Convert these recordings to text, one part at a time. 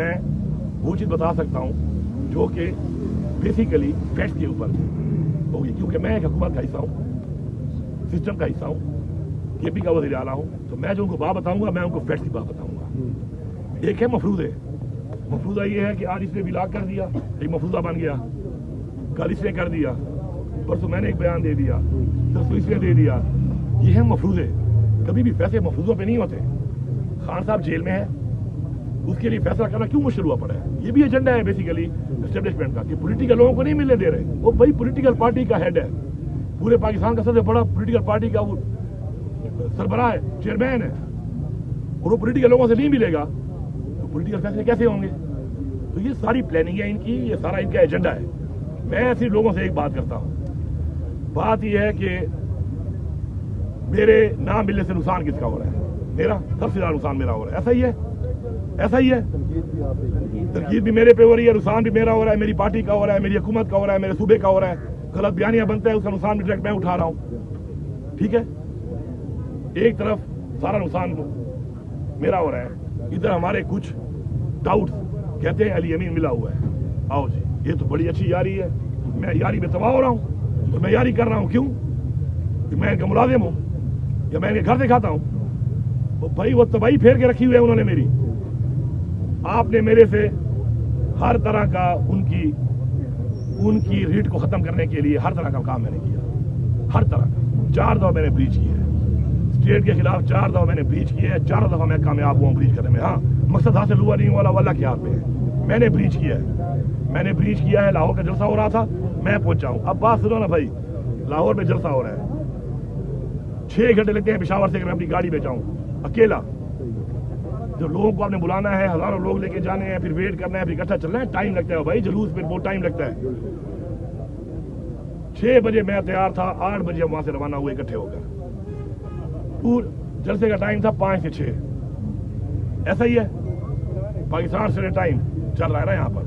मैं वो चीज़ बता सकता हूँ जो कि बेसिकली फैक्ट्स के ऊपर होगी, क्योंकि मैं एक हुकूमत का हिस्सा हूँ, सिस्टम का हिस्सा हूँ, केपी का वज़ीर आला हूँ, तो मैं जो उनको बात बताऊँगा मैं उनको फैक्ट्स की बात बताऊँगा। एक है मफरूज़े, मफरूज़ा ये है कि आज इसने विलाग कर दिया, एक मफरूज़ा बन गया, कल इसने कर दिया, परसों मैंने एक बयान दे दिया, परसों इसने दे दिया। ये है मफरूज़े। कभी भी फैसले मफरूज़ों पे नहीं होते। खान साहब जेल में है, उसके लिए फैसला करना क्यों मुश्किल हुआ पड़ा है? ये भी एजेंडा है बेसिकली एस्टेब्लिशमेंट का कि पॉलिटिकल लोगों को नहीं मिलने दे रहे। वो भाई पॉलिटिकल पार्टी का हेड है, पूरे पाकिस्तान का सबसे बड़ा पॉलिटिकल पार्टी का वो सरबराह है, चेयरमैन है, और वो पॉलिटिकल लोगों से नहीं मिलेगा तो पॉलिटिकल फैसले कैसे होंगे? तो ये सारी प्लानिंग है इनकी, ये सारा इनका एजेंडा है। मैं सिर्फ लोगों से एक बात करता हूँ, बात यह है कि मेरे ना मिलने से नुकसान किसका हो रहा है? मेरा सबसे ज्यादा नुकसान मेरा हो रहा है। ऐसा ही है, ऐसा ही है। तनकीद भी मेरे पे हो रही है, नुकसान भी मेरा हो रहा है, मेरी पार्टी का हो रहा है, मेरी हुकूमत का हो रहा है, मेरे सूबे का हो रहा है। गलत बयानियां बनता है, उसका नुकसान भी डायरेक्ट मैं उठा रहा हूँ। ठीक है, एक तरफ सारा नुकसान मेरा हो रहा है, इधर हमारे कुछ डाउट्स कहते हैं अली अमीन मिला हुआ है। आओ जी, ये तो बड़ी अच्छी यारी है, मैं यारी में तबाह हो रहा हूँ, और मैं यारी कर रहा हूँ क्यों? कि मैं इनका मुलाजिम हूँ या मैं इनके घर से खाता हूँ? तो भाई वो तबाही फेर के रखी हुई है उन्होंने मेरी। आपने मेरे से हर तरह का उनकी रीट को खत्म करने के लिए हर तरह का काम मैंने किया, हर तरह का। 4 दफा मैंने ब्रीच किया है स्टेट के खिलाफ, 4 दफा मैंने ब्रीच किया है, 4 दफा मैं कामयाब हुआ ब्रीच करने में। हाँ, मकसद हासिल हुआ नहीं वाला वाला के हाथ में है। मैंने ब्रीच किया है, मैंने ब्रीच किया है। लाहौर का जलसा हो रहा था, मैं पहुंचा हूं। अब बात सुनो ना भाई, लाहौर में जलसा हो रहा है, 6 घंटे लगते हैं पेशावर से मैं अपनी गाड़ी में जाऊं अकेला। जो लोगों को आपने बुलाना है, हजारों लोग लेके जाने हैं, फिर वेट करना है, फिर इकट्ठा चलना है, टाइम लगता है भाई। जुलूस में बहुत टाइम लगता है। 6 बजे मैं तैयार था, 8 बजे वहां से रवाना हुए इकट्ठे होकर। जलसे का टाइम था 5 से 6। ऐसा ही है, पाकिस्तान से टाइम चल रहा है ना यहाँ पर।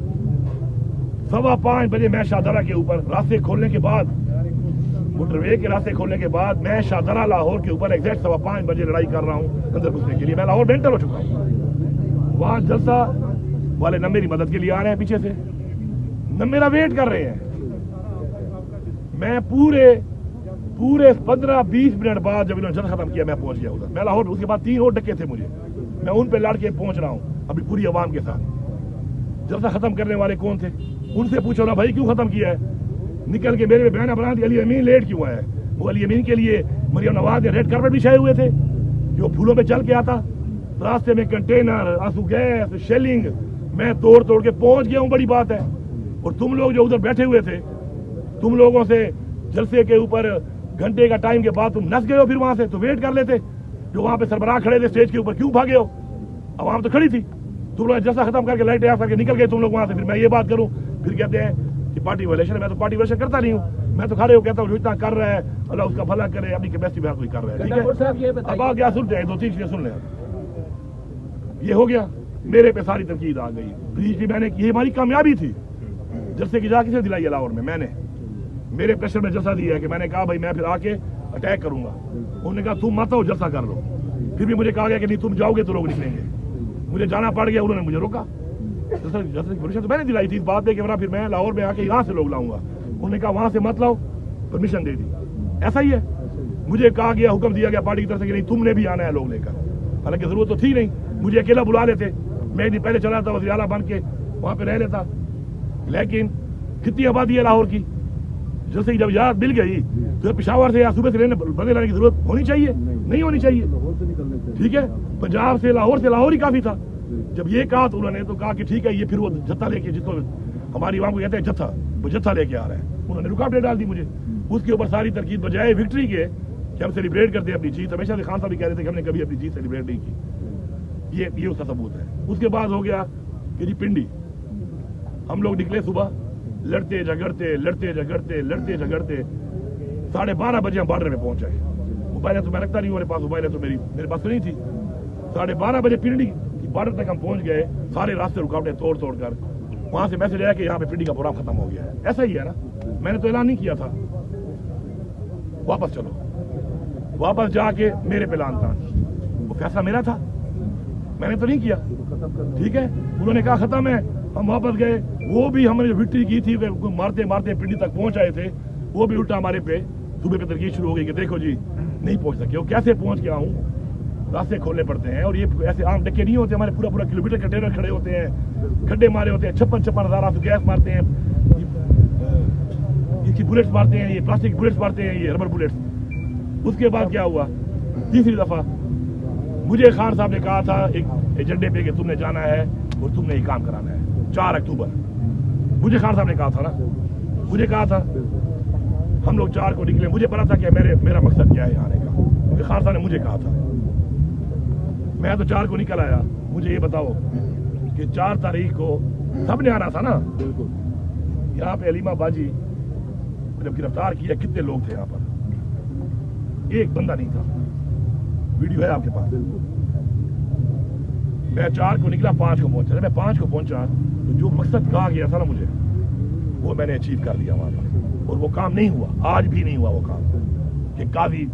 5:15 बजे मैं शाहदरा के ऊपर रास्ते खोलने के बाद, मोटरवे के रास्ते खोलने के बाद मैं शाहदरा लाहौर के ऊपर एग्जैक्ट 5:15 बजे लड़ाई कर रहा हूँ अंदर घुसने के लिए। मैं लाहौर बेंटर हो चुका हूँ। वहां जलसा वाले न मेरी मदद के लिए आ रहे हैं पीछे से, न मेरा वेट कर रहे हैं। मैं पूरे 15-20 मिनट बाद जब इन्होंने जलसा खत्म किया मैं पहुंच गया उधर। मैं लाहौर, उसके बाद 3 और डक्के थे मुझे, मैं उन पे लड़ के पहुंच रहा हूँ अभी पूरी आवाम के साथ। जलसा खत्म करने वाले कौन थे उनसे पूछो ना भाई, क्यों खत्म किया है? निकल के मेरे में बयान बना दिया अली अमीन लेट क्यों है? वो अली अमीन के लिए मरियम नवाज ने रेड कार्पेट बिछाए हुए थे, जो फूलों में चल के आता। रास्ते में कंटेनर, आंसू गैस, शेलिंग, मैं तोड़ तोड़ के पहुंच गया हूँ, बड़ी बात है। और तुम लोग जो उधर बैठे हुए थे, तुम लोगों से जलसे के ऊपर घंटे का टाइम के बाद तुम नस गए हो, फिर वहां से तो वेट कर लेते। जो वहां पे सरबराह खड़े थे स्टेज के ऊपर, क्यों भागे हो? आवाम तो खड़ी थी, तुम लोग जलसा खत्म करके लाइट ऑफ करके निकल गए तुम लोग वहां से। फिर मैं ये बात करूं, फिर कहते हैं कि पार्टी वायलेशन है। मैं तो पार्टी वायलेशन करता नहीं हूं, मैं तो खड़े हो कहता हूं जो इतना कर रहा है अल्लाह उसका भला करे, अपनी कैपेसिटी में कोई कर रहा है। ठीक है, अब आ गया सुन जाए, 2-3 चीजें सुन ले। ये हो गया, मेरे पे सारी तनकीद आ गई। ब्रीच भी मैंने, ये हमारी कामयाबी थी। जलसे की जा किसे दिलाई है लाहौर में? मैंने, मेरे प्रेशर में जलसा दिया है कि मैंने कहा भाई मैं फिर आके अटैक करूंगा। उन्होंने कहा तुम मत हो, जलसा कर लो। फिर भी मुझे कहा गया कि नहीं तुम जाओगे तो लोग निकलेंगे। मुझे जाना पड़ गया, उन्होंने मुझे रोका। जलसे की परमिशन तो मैंने दिलाई थी इस बात पे कि फिर मैं लाहौर में आके यहाँ से लोग लाऊंगा। उन्होंने कहा वहां से मत लाओ, परमिशन दे दी। ऐसा ही है, मुझे कहा गया, हुक्म दिया गया पार्टी की तरफ से कि नहीं तुमने भी आना है लोग लेकर। हालांकि जरूरत तो थी नहीं, मुझे अकेला बुला लेते, मैं एक दिन पहले चला था वज़ीर आला बन के वहां पे रह लेता। लेकिन कितनी आबादी है लाहौर की, जैसे ही जब याद मिल गई तो पिशावर से या सूबे से बदले लाने की जरूरत होनी चाहिए? नहीं होनी चाहिए। ठीक है, पंजाब से लाहौर ही काफी था। जब ये कहा तो उन्होंने तो कहा कि ठीक है, ये फिर वो जत्था लेके, जिसको हमारी आवाम को कहते हैं जत्था, वो जत्था लेके आ रहा है। उन्होंने रुकावटें डाल दी मुझे। उसके ऊपर सारी तरकीब बजाय विक्ट्री के कि हम सेलिब्रेट करते हैं अपनी जीत। हमेशा से खान साहब भी कह रहे थे कि हमने कभी अपनी जीत सेलिब्रेट नहीं की। ये उसका सबूत है। उसके बाद हो गया कि जी पिंडी, हम लोग निकले सुबह, लड़ते झगड़ते 12:30 बजे हम बॉर्डर में पहुंच गए। मोबाइल तो मैं रखता नहीं, मेरे पास मोबाइल है तो मेरे पास तो नहीं थी। 12:30 बजे पिंडी की बॉर्डर तक हम पहुंच गए, सारे रास्ते रुकावटें तोड़ कर। वहां से मैसेज आया कि यहाँ पे पिंडी का प्रोग्राम खत्म हो गया है। ऐसा ही है ना, मैंने तो ऐलान नहीं किया था। वापस चलो, वापस जाके मेरे पे लान था, वो फैसला मेरा था। मैंने तो नहीं किया, ठीक है। उन्होंने कहा खत्म है, हम वापस गए। वो भी हमने जो विक्ट्री की थी मारते मारते पिंडी तक पहुंच आए थे, वो भी उल्टा हमारे पे सुबह पे तरकीब शुरू हो गई कि देखो जी नहीं पहुंच सके। वो कैसे पहुंच के आऊं, रास्ते खोलने पड़ते हैं। और ये ऐसे आम डक्के नहीं होते, हमारे पूरा पूरा किलोमीटर कंटेनर खड़े होते हैं, खड्डे मारे होते हैं, 56,000 आप गैस मारते हैं, इसकी बुलेट्स मारते हैं, ये प्लास्टिक बुलेट्स मारते हैं, ये रबर बुलेट्स। उसके बाद क्या हुआ, तीसरी दफा मुझे खान साहब ने कहा था एक एजेंडे पे कि तुमने जाना है और तुमने ये काम कराना है 4 अक्टूबर। मुझे खान साहब ने कहा था ना, मुझे कहा था, हम लोग 4 को निकले। मुझे पता था कि मेरा मकसद क्या है आने का, क्योंकि खान साहब ने मुझे कहा था। मैं तो 4 को निकल आया। मुझे ये बताओ कि 4 तारीख को सबने आना था ना। यहाँ पे अलीमा बाजी जब गिरफ्तार किया, कितने लोग थे यहाँ पर? एक बंदा नहीं था। वीडियो है आपके पास। मैं 4 को निकला, 5 को पहुंचा। मैं 5 को पहुंचा तो जो मकसद कहा गया था ना मुझे, वो मैंने अचीव कर लिया वहां पर। और वो काम नहीं हुआ, आज भी नहीं हुआ वो काम कि काजी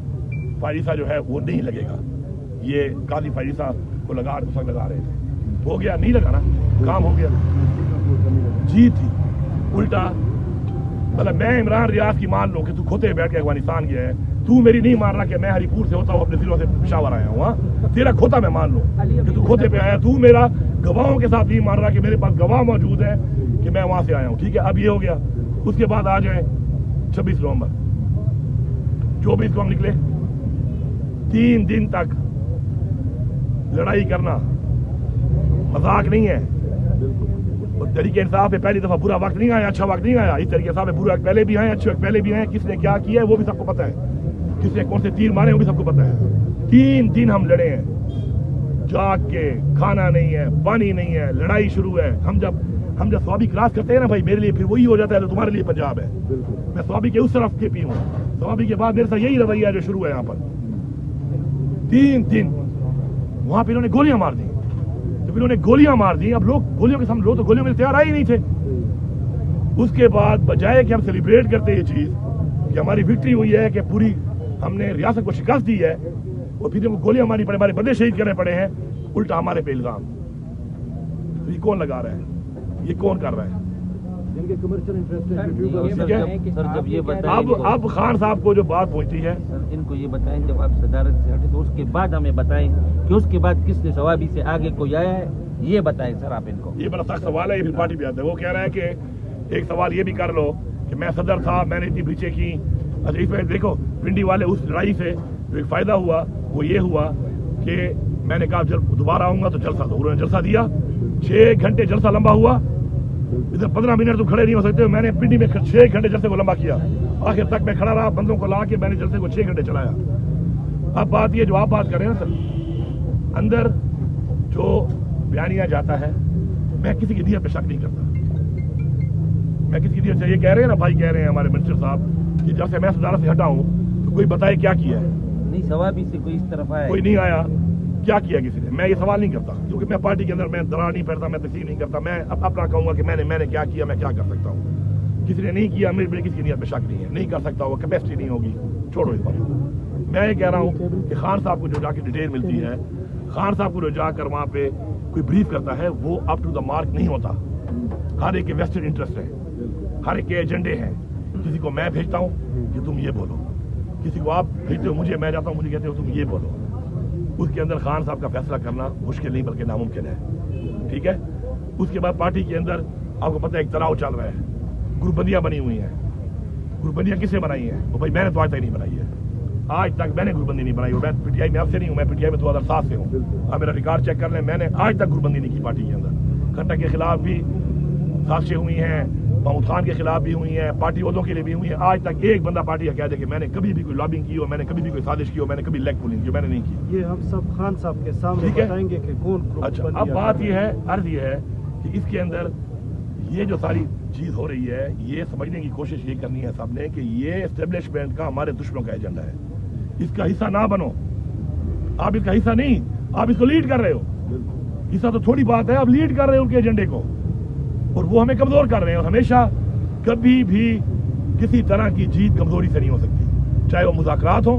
फारिसा जो है वो नहीं लगेगा। ये काजी फारिसा को लगा रहे थे, हो गया, नहीं लगा ना, काम हो गया, जीत थी। उल्टा मतलब मैं इमरान रियाज की मान लो कि तू खोते बैठ के अफगानिस्तान गया है, तू मेरी नहीं मान रहा कि मैं हरीपुर से होता हूँ अपने जिलों से पेशावर आया हूँ। तेरा खोता मैं मान लो कि तू खोते पे आया। तू मेरा गवाहों के साथ नहीं मान रहा कि मेरे पास गवाह मौजूद है कि मैं वहां से आया हूँ, ठीक है। अब ये हो गया। उसके बाद आ जाए 26 नवंबर, 24 को हम निकले। 3 दिन तक लड़ाई करना मजाक नहीं है। तरीके इंसाफ पे पहली दफा बुरा वक्त नहीं आया, अच्छा वक्त नहीं आया। इस तरीके इंसाफ में बुरा वक्त पहले भी आए, अच्छे वक्त पहले भी आए। किसने क्या किया है वो भी सबको पता है, किसने कौन से तीर मारे वो भी सबको पता है। 3 दिन हम लड़े हैं जाग के, खाना नहीं है, पानी नहीं है, लड़ाई शुरू है। हम जब स्वाबी क्रॉस करते हैं ना भाई, मेरे लिए फिर वही हो जाता है तो तुम्हारे लिए पंजाब है। मैं स्वाबी के उस तरफ के पी हूँ। स्वाबी के बाद मेरे साथ यही रवैया जो शुरू है यहाँ पर। 3 दिन वहां पे इन्होंने गोलियां मार दी। जब इन्होंने गोलियां मार दी, अब लोग गोलियों के सामने, लोग तो गोलियों में तैयार आए ही नहीं थे। उसके बाद बजाय कि हम सेलिब्रेट करते ये चीज कि हमारी विक्ट्री हुई है, कि पूरी हमने रियासत को शिकस्त दी है, और फिर हमको गोलियां मारनी पड़े, हमारे बंदे शहीद करने पड़े हैं, उल्टा हमारे पे इल्जाम। तो ये कौन लगा रहा है, ये कौन कर रहा है? जिनके कमर्शियल इंटरेस्ट अब खान साहब को जो बात पहुंचती है, सर इनको ये बताएं, जब आप सदारत से हटे तो उसके बाद हमें बताएं कि उसके बाद किसने सवाबी से आगे कोई आया है, ये बताएं सर आप इनको। ये बड़ा सख्त सवाल है, ये फिर पार्टी पे आता है। वो कह रहा है कि एक सवाल ये भी कर लो कि मैं सदर था, मैंने इतनी ब्रीचें की। अच्छा इसमें देखो, पिंडी वाले उस लड़ाई से जो एक फायदा हुआ वो ये हुआ कि मैंने कहा जब दोबारा आऊंगा तो जलसा दो। उन्होंने जलसा दिया, 6 घंटे जलसा लंबा हुआ। इधर 15 मिनट तो खड़े नहीं हो सकते। मैंने पिंडी में 6 घंटे जलसे को लंबा किया। आखिर तक मैं खड़ा रहा, बंदों को ला के मैंने जलसे को 6 घंटे चलाया। अब बात ये जो आप बात कर रहे हैं ना सर, अंदर जो बयानिया जाता है, मैं किसी की नीयत पे शक नहीं करता। मैं किसी की नीयत से, ये कह रहे हैं ना भाई, कह रहे हैं हमारे मिनिस्टर साहब कि जब से मैं सदारत से हटा हूं तो कोई बताए क्या किया है। नहीं, सवाबी से कोई इस तरफ आया, कोई नहीं आया। क्या किया किसी ने? मैं ये सवाल नहीं करता, क्योंकि मैं पार्टी के अंदर मैं दरार नहीं पड़ता, मैं तस्लीम नहीं करता। मैं अपना कहूंगा कि मैंने क्या किया, मैं क्या कर सकता हूँ। किसी ने नहीं किया, मेरे किसी की नीयत में शक नहीं है, नहीं कर सकता, वो कैपेसिटी नहीं होगी, छोड़ो इस बात। मैं ये कह रहा हूँ कि खान साहब को जो जाके डिटेल मिलती है, खान साहब को जो जाकर वहाँ पे कोई ब्रीफ करता है, वो अप टू द मार्क नहीं होता। हर एक के वेस्टेड इंटरेस्ट है, हर एक के एजेंडे हैं। किसी को मैं भेजता हूँ कि तुम ये बोलो, किसी को आप भेजते हो मुझे, मैं जाता हूँ मुझे कहते हो तुम ये बोलो। उसके अंदर खान साहब का फैसला करना मुश्किल नहीं बल्कि नामुमकिन है, ठीक है। उसके बाद पार्टी के अंदर आपको पता है एक तनाव चल रहा है, ग्रुपबंदियां बनी हुई हैं। ग्रुपबंदियां किससे बनाई हैं? वो भाई मैंने तो आज तक नहीं बनाई है, आज तक मैंने ग्रुपबंदी नहीं बनाई। मैं पीटीआई में आपसे नहीं हूँ, मैं पीटीआई में 2007 से हूँ। आप मेरा रिकॉर्ड चेक कर लें, मैंने आज तक ग्रुपबंदी नहीं की पार्टी के अंदर। खट्टर के खिलाफ भी साजिशें हुई हैं, महमूद खान के खिलाफ भी हुई हैं, पार्टी वालों के लिए भी हुई है। आज तक एक बंदा पार्टी का कह दे कि मैंने कभी भी कोई लॉबिंग की हो, मैंने कभी भी कोई साजिश की हो, मैंने कभी लेग पुलिंग की, मैंने नहीं की। ये हम सब खान साहब के सामने बताएंगे कि कौन। अच्छा, अब बात ये है, अर्ज ये है कि इसके अंदर ये जो सारी चीज हो रही है, ये समझने की कोशिश ये करनी है सबने कि ये एस्टेब्लिशमेंट का हमारे दुश्मनों का एजेंडा है। इसका हिस्सा ना बनो, आप इसका हिस्सा नहीं, आप इसको लीड कर रहे हो। हिस्सा तो थोड़ी बात है, आप लीड कर रहे हो उनके एजेंडे को, और वो हमें कमजोर कर रहे हैं। और हमेशा कभी भी किसी तरह की जीत कमजोरी से नहीं हो सकती, चाहे वो मुज़ाकरात हो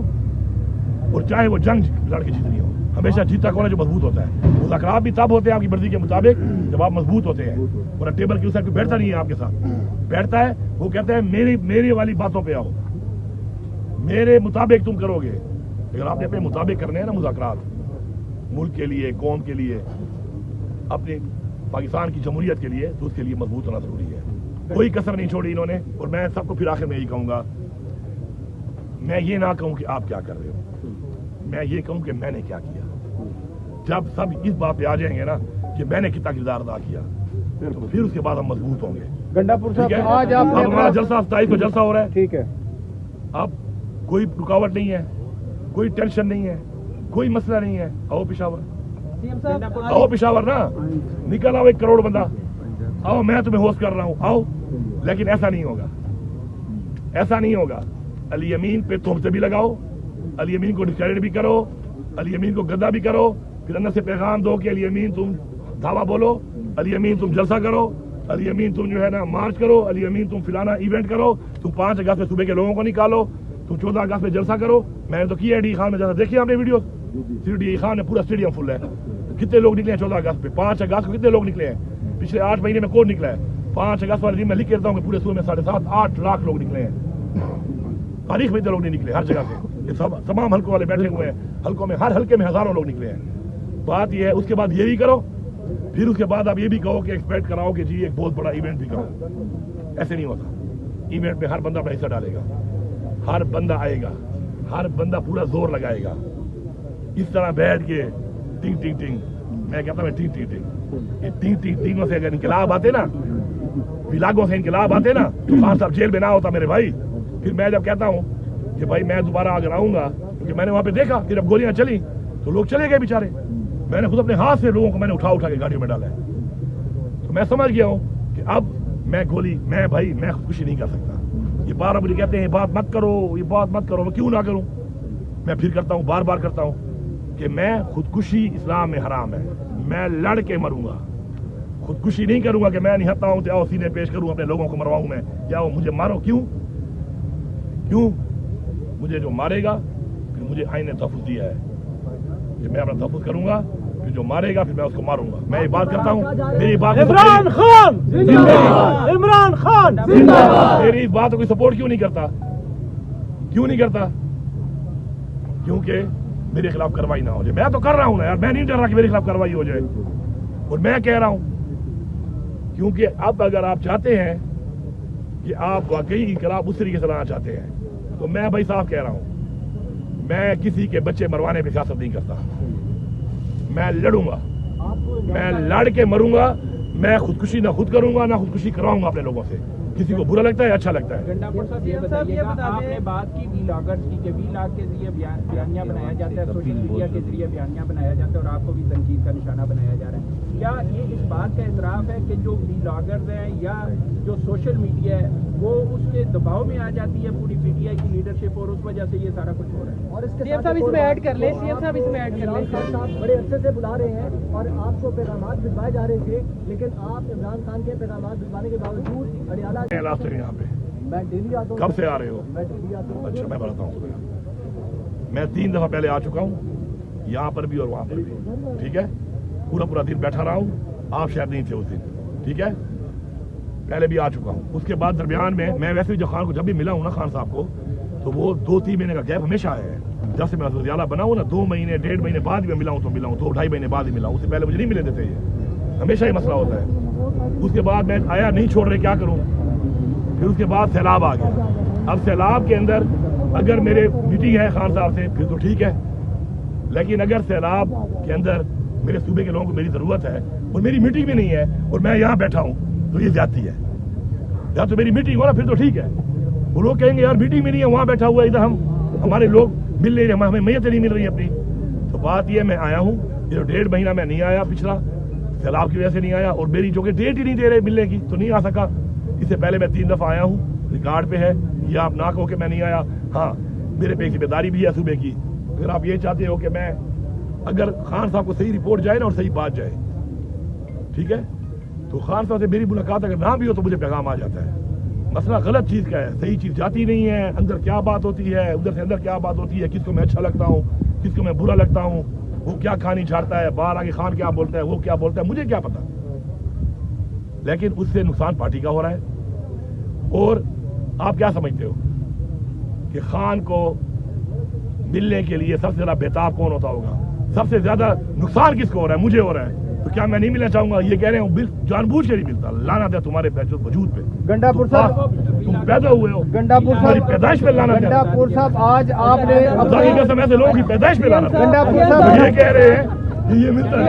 और चाहे वो जंग लड़ के जीतनी हो। हमेशा जीता कौन है? जो मजबूत होता है। मुज़ाकरात भी तब होते हैं आपकी मर्जी के मुताबिक जब आप मजबूत होते हैं। और टेबल के उस साइड पे बैठता नहीं है आपके साथ, बैठता है वो कहता है मेरी वाली बातों पे आओ, मेरे मुताबिक तुम करोगे। लेकिन आपने अपने मुताबिक करने हैं ना मुज़ाकरात, मुल्क के लिए, कौम के लिए, अपने पाकिस्तान की जमहूरियत के लिए, तो उसके लिए मजबूत होना जरूरी है। कोई कसर नहीं छोड़ी इन्होंने। और मैं सबको फिर आखिर में यही कहूंगा, मैं ये ना कहूं कि आप क्या कर रहे हो, मैं ये कहूं कि मैंने क्या किया। जब सब इस बात पे आ जाएंगे ना कि मैंने कितना किरदार अदा किया, तो फिर उसके बाद हम मजबूत होंगे। गंडापुर साहब, ठीक है? आज आप अब हमारा जलसा 27 को जलसा हो रहा है। ठीक है, अब कोई रुकावट नहीं है, कोई टेंशन नहीं है, कोई मसला नहीं है। आओ पिशावर, आओ पिशावर ना, निकल आओ 1 करोड़ बंदा, आओ मैं तुम्हें होस्ट कर रहा हूं, आओ। लेकिन ऐसा नहीं होगा, ऐसा नहीं होगा। अली यमीन पे तोहमतें भी लगाओ, अली यमीन को डिस्क्रेडिट भी करो, अली यमीन को गद्दा भी करो, फिर अंदर से पैगाम दो कि अली यमीन तुम धावा बोलो, अली यमीन तुम जलसा करो, अली यमीन तुम जो है ना मार्च करो, अली यमीन तुम फिलाना इवेंट करो, तुम 5 अगस्त में सुबह के लोगों को निकालो, तुम 14 अगस्त में जलसा करो। मैंने तो किया है डी खान में जलसा, देखिए आपने वीडियो, डी खान में पूरा स्टेडियम फुल है। कितने लोग निकले हैं 14 अगस्त पे? 5 अगस्त को कितने लोग निकले हैं? पिछले 8 महीने में कौन निकला है? 5 अगस्त वाले दिन मैं लिख के देता हूँ कि पूरे सूबे में 7.5-8 लाख लोग निकले हैं। तारीख में इतने लोग नहीं निकले हर जगह से, ये सब तमाम हल्कों वाले बैठे हुए हैं, हल्कों में हर हल्के में हजारों लोग निकले हैं। बात ये है, उसके बाद ये भी करो, फिर उसके बाद आप ये भी कहो कि एक्सपेक्ट कराओ कि जी एक बहुत बड़ा इवेंट भी करो। ऐसे नहीं होता। इवेंट में हर बंदा अपना हिस्सा डालेगा, हर बंदा आएगा, हर बंदा पूरा जोर लगाएगा। इस तरह बैठ के टिंग टिंग टिंग, मैं कहता हूँ टिंग टिंग टिंग, ये टिंग टिंग टिंगों से अगर इनकलाब आते ना, विलागों से इनकलाब आते ना, तो खान साहब जेल में ना होता मेरे भाई। फिर मैं जब कहता हूँ कि भाई मैं दोबारा अगर आऊंगा, क्योंकि मैंने वहां पे देखा फिर अब गोलियां चली तो लोग चले गए बेचारे। मैंने खुद अपने हाथ से लोगों को मैंने उठा के गाड़ियों में डाला है। तो मैं समझ गया हूँ कि अब मैं खुदकुशी नहीं कर सकता। ये बार मुझे कहते हैं ये बात मत करो, ये बात मत करो, मैं क्यों ना करूं? मैं फिर करता हूँ, बार बार करता हूँ कि मैं खुदकुशी इस्लाम में हराम है। मैं लड़ के मरूंगा, खुदकुशी नहीं करूंगा कि मैं निहत्ता हूं तो आओ सीने पेश करूं, अपने लोगों को मरवाऊं मैं, या वो मुझे मारो। क्यों? मुझे जो मारेगा फिर मुझे आइन ने तहफ़्फ़ुज़ दिया है कि मैं अपना तहफ़्फ़ुज़ करूंगा, फिर जो मारेगा फिर मैं उसको मारूंगा। मैं ये बात करता हूँ, मेरी बात इमरान खान जिंदाबाद, इमरान खान जिंदाबाद। मेरी इस बात को कोई सपोर्ट क्यों नहीं करता? क्योंकि मेरे खिलाफ कार्रवाई ना हो जाए। मैं तो कर रहा हूं ना यार, मैं नहीं डर रहा कि मेरे खिलाफ कार्रवाई हो जाए। और मैं कह रहा हूं क्योंकि अब अगर आप चाहते हैं कि आप वाकई इनकलाब उस तरीके से लाना चाहते हैं, तो मैं भाई साफ कह रहा हूं, मैं किसी के बच्चे मरवाने पे सियासत नहीं करता। मैं लड़ूंगा, मैं लड़ के मरूंगा। मैं खुदकुशी ना खुद करूंगा ना खुदकुशी करवाऊंगा अपने लोगों से। किसी को बुरा लगता है, अच्छा लगता है। गंडापुर साहब ये बताइएगा, आपने बात की व्लॉगर्स की, कि व्लॉग के जरिए बयानियां बनाया जाता है, सोशल मीडिया के जरिए बयानियां बनाया जाता है और आपको भी तनकीद का निशाना बनाया जा रहा है। क्या ये इस बात का एतराफ़ है कि जो व्लॉगर्स हैं या जो सोशल मीडिया है वो उसके दबाव में आ जाती है पूरी पीटीआई की लीडरशिप, और उस वजह से ये सारा कुछ हो रहा है? और इसके सीएम साहब इसमें ऐड कर ले, सीएम साहब इसमें ऐड कर ले। खान साहब बड़े अच्छे से बुला रहे हैं और आपको पैगाम भिजवाए जा रहे थे, लेकिन आप इमरान खान के पैगाम भिजवाने के बावजूद अडियाला लास्ट टाइम यहाँ पे मैं डेली आता हूँ। कब से आ रहे हो? मैं डेली आता हूँ। अच्छा, मैं बताता हूँ। मैं 3 दफा पहले आ चुका हूँ, यहाँ पर भी और वहाँ पर भी। ठीक है, पूरा दिन बैठा रहा हूँ। आप शायद नहीं थे उस दिन, ठीक है, पहले भी आ चुका हूँ। उसके बाद दरमियान में मैं वैसे भी जो खान को जब भी मिला हूँ ना, खान साहब को, तो वो 2-3 महीने का गैप हमेशा है। जब से मैं वज़ीर-ए-आला बना हूँ ना, 2 महीने 1.5 महीने बाद भी मिला हूँ, तो मिला हूँ 2-2.5 महीने बाद ही मिला हूँ। उससे पहले मुझे नहीं मिले देते, ये हमेशा ही मसला होता है। उसके बाद मैं आया, नहीं छोड़ रहे, क्या करूँ? फिर उसके बाद सैलाब आ गया। अब सैलाब के अंदर अगर मेरे मीटिंग है खान साहब से फिर तो ठीक है, लेकिन अगर सैलाब के अंदर मेरे सूबे के लोगों को मेरी जरूरत है और मेरी मीटिंग भी नहीं है और मैं यहाँ बैठा हूँ, तो ये ज्यादती है। या तो मेरी मीटिंग हो ना, फिर तो ठीक है। वो लोग कहेंगे यार मीटिंग भी नहीं है, वहाँ बैठा हुआ है, इधर हमारे लोग मिल नहीं रहे, हमें मैयतें नहीं मिल रही अपनी। तो बात ये, मैं आया हूँ, ये 1.5 महीना मैं नहीं आया, पिछला सैलाब की वजह से नहीं आया, और मेरी जो कि डेट ही नहीं दे रहे मिलने की, तो नहीं आ सका। इससे पहले मैं 3 दफा आया हूँ, रिकॉर्ड पे है, ये आप ना कहो कि मैं नहीं आया। हाँ, मेरे पे एक जिम्मेदारी भी है सूबे की। अगर आप ये चाहते हो कि मैं, अगर खान साहब को सही रिपोर्ट जाए ना और सही बात जाए, ठीक है, तो खान साहब से मेरी मुलाकात अगर ना भी हो तो मुझे पैगाम आ जाता है। मसला गलत चीज का है, सही चीज जाती नहीं है, अंदर क्या बात होती है, उधर से अंदर क्या बात होती है, किसको मैं अच्छा लगता हूँ, किसको मैं बुरा लगता हूँ, وہ کیا کہانی چھاڑتا ہے, باہر آگے خان کیا بولتا ہے, وہ کیا بولتا ہے, مجھے کیا پتا. لیکن اس سے نقصان پارٹی کا ہو رہا ہے. اور آپ کیا سمجھتے ہو کہ خان کو ملنے کے لیے سب سے زیادہ بےتاب کون ہوتا ہوگا؟ سب سے زیادہ نقصان کس کو ہو رہا ہے؟ مجھے ہو رہا ہے. تو کیا میں نہیں ملنا چاہوں گا؟ یہ کہہ رہے ہوں جان بوجھ کے نہیں ملتا. لعنت ہے تمہارے وجود پہ. گنڈاپور صاحب, تم پیدا ہوئے ہو, گنڈاپور تمہاری صاحب, پیدائش پہ لعنت ہے. گنڈاپور صاحب آج آپ نے خدا کی قسم ایسے لوگوں کی پیدائش پہ لعنت ہے. گنڈاپور تو صاحب, یہ کہہ رہے ہیں کہ یہ ملتا ہے.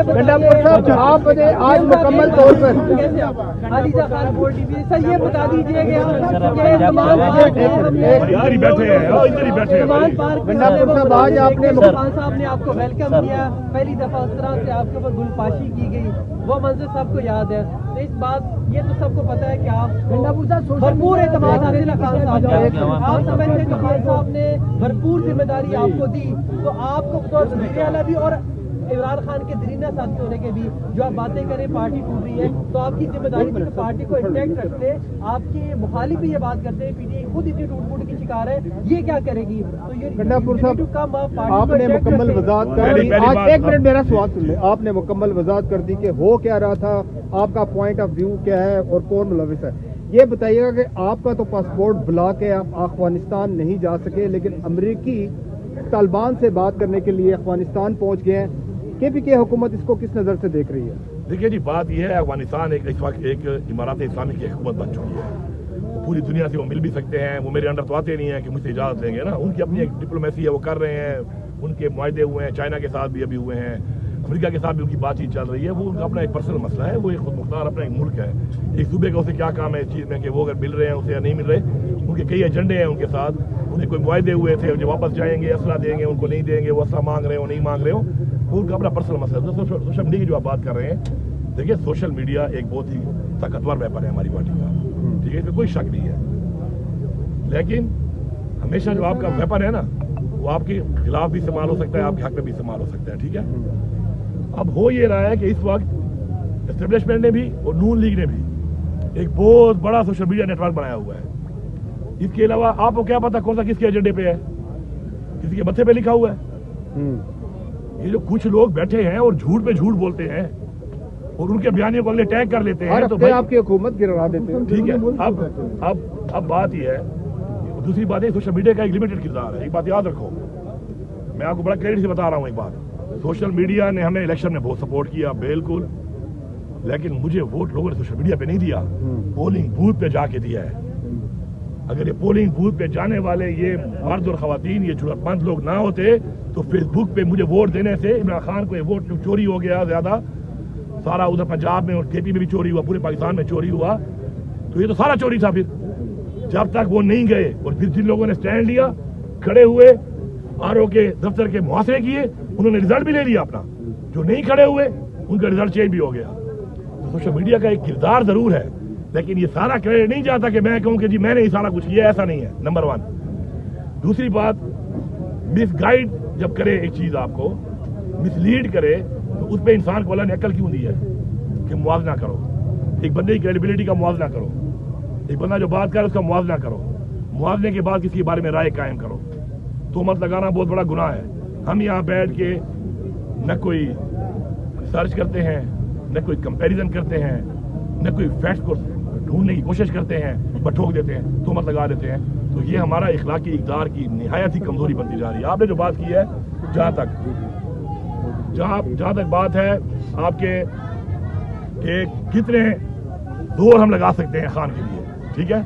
گنڈاپور صاحب آپ نے آج مکمل طور پر علیزہ خان بول ٹی وی سر یہ بتا دیجیے کہ ادھر ہی بیٹھے ہیں, ادھر ہی بیٹھے ہیں. گنڈاپور صاحب آج آپ نے خان صاحب نے آپ کو ویلکم کیا, پہلی دفعہ اس طرح سے آپ کے اوپر گلپاشی کی گئی, وہ منظر سب کو یاد ہے. تو اس بات یہ تو سب کو پتا ہے کہ آپ بھرپور اعتماد حاصل ہے خان صاحب کا. آپ سمجھتے ہیں کہ خان صاحب نے بھرپور ذمہ داری آپ کو دی, تو آپ کو بطور وزیر اعلیٰ بھی اور عمران خان کے درینہ ساتھی ہونے کے بھی جو آپ باتیں کریں پارٹی ٹوٹ رہی ہے, تو آپ کی ذمہ داری تھی کہ پارٹی کو انٹیکٹ رکھتے. آپ کے مخالف بھی یہ بات کرتے ہیں پی ٹی آئی خود اتنی ٹوٹ پھوٹ کی شکار ہے, یہ کیا کرے گی؟ تو یہ گنڈاپور صاحب آپ نے مکمل وضاحت کر دی. آج ایک منٹ میرا سوال سن لیں. آپ نے مکمل وضاحت کر دی کہ ہو کیا رہا تھا, آپ کا پوائنٹ آف ویو کیا ہے اور کون ملوث ہے. یہ بتائیے گا کہ آپ کا تو پاسپورٹ بلاک ہے, آپ افغانستان نہیں جا سکے, لیکن امریکی طالبان سے بات کرنے کے لیے افغانستان پہنچ گئے ہیں. کے پی کے حکومت اس کو کس نظر سے دیکھ رہی ہے؟ دیکھیے جی, بات یہ ہے افغانستان اس وقت ایک امارات اسلامی کی حکومت بن چکی ہے. پوری دنیا سے وہ مل بھی سکتے ہیں, وہ میرے انڈر تو آتے نہیں ہیں کہ مجھ سے اجازت لیں گے نا. ان کی اپنی ایک ڈپلومیسی ہے, وہ کر رہے ہیں, ان کے معاہدے ہوئے ہیں, چائنا کے ساتھ بھی ابھی ہوئے ہیں, امریکہ کے ساتھ بھی ان کی بات چیت چل رہی ہے. وہ ان کا اپنا ایک پرسنل مسئلہ ہے, وہ ایک خود مختار اپنا ایک ملک ہے. ایک صوبے کا اسے کیا کام ہے اس چیز میں کہ وہ اگر مل رہے ہیں اسے یا نہیں مل رہے. ان کے کئی ایجنڈے ہیں ان کے ساتھ, انہیں کوئی معاہدے ہوئے تھے, جو واپس جائیں گے اسلحہ دیں گے, ان کو نہیں دیں گے, وہ اسلحہ مانگ رہے ہو نہیں مانگ رہے ہو, وہ ان کا اپنا پرسنل مسئلہ ہے. سوشل میڈیا کی جو آپ بات کر رہے ہیں, دیکھیے سوشل میڈیا ایک بہت ہی طاقتور ویپن ہے ہماری پارٹی کا, ٹھیک ہے, اس میں کوئی شک نہیں ہے. لیکن ہمیشہ جو آپ کا ویپن ہے نا, وہ آپ کے خلاف بھی استعمال ہو سکتا ہے, آپ کے حق میں بھی استعمال ہو سکتا ہے, ٹھیک ہے. اب ہو یہ رہا ہے کہ اس وقت اسٹیبلشمنٹ نے بھی اور نون لیگ نے بھی ایک بہت بڑا سوشل میڈیا نیٹ ورک بنایا ہوا ہے. اس کے علاوہ آپ کو کیا پتا کون سا کس کے ایجنڈے پہ ہے, کسی کے متھے پہ لکھا ہوا ہے. یہ جو کچھ لوگ بیٹھے ہیں اور جھوٹ پہ جھوٹ بولتے ہیں اور ان کے بیانیوں کو اگلے ٹیگ کر لیتے ہیں, تو آپ کی حکومت گروا دیتے ہیں. ٹھیک ہے. اب بات یہ ہے, دوسری بات ہے سوشل میڈیا کا ایک لمیٹڈ کردار ہے. ایک بات یاد رکھو, میں آپ کو بڑا کریڈٹ سے بتا رہا ہوں ایک بات, سوشل میڈیا نے ہمیں الیکشن میں بہت سپورٹ کیا بالکل, لیکن مجھے ووٹ لوگوں نے سوشل میڈیا پہ نہیں دیا, پولنگ بوتھ پہ جا کے دیا ہے. اگر یہ پولنگ بوتھ پہ جانے والے یہ مرد اور خواتین یہ ضرورت مند لوگ نہ ہوتے تو فیس بک پہ مجھے ووٹ دینے سے عمران خان کو یہ ووٹ چوری ہو گیا زیادہ, سارا ادھر پنجاب میں اور کے پی میں بھی چوری ہوا, پورے پاکستان میں چوری ہوا, تو یہ تو سارا چوری تھا. پھر جب تک وہ نہیں گئے اور پھر جن لوگوں نے سٹینڈ لیا, کھڑے ہوئے, آر او کے دفتر کے محاصرے کیے, انہوں نے رزلٹ بھی لے لیا اپنا. جو نہیں کھڑے ہوئے ان کا رزلٹ چینج بھی ہو گیا. تو سوشل میڈیا کا ایک کردار ضرور ہے, لیکن یہ سارا کریڈٹ نہیں جاتا کہ میں کہوں کہ جی میں نے یہ سارا کچھ کیا, ایسا نہیں ہے. نمبر 1. دوسری بات, مس گائیڈ جب کرے ایک چیز, آپ کو مس لیڈ کرے, تو اس پہ انسان کو اللہ نے عقل کیوں دی ہے کہ موازنہ کرو, ایک بندے کی کریڈیبلٹی کا موازنہ کرو, ایک بندہ جو بات کرے اس کا موازنہ کرو, موازنے کے بعد کسی کے بارے میں رائے قائم کرو. تہمت لگانا بہت بڑا گناہ ہے. ہم یہاں بیٹھ کے نہ کوئی سرچ کرتے ہیں, نہ کوئی کمپیریزن کرتے ہیں, نہ کوئی فیکٹس کو ڈھونڈنے کی کوشش کرتے ہیں, بس ٹھوک دیتے ہیں, تہمت لگا دیتے ہیں. تو یہ ہمارا اخلاقی اقدار کی نہایت ہی کمزوری بنتی جا رہی ہے. آپ نے جو بات کی ہے, جہاں تک بات ہے آپ کے کہ کتنے زور ہم لگا سکتے ہیں خان کے لیے, ٹھیک ہے,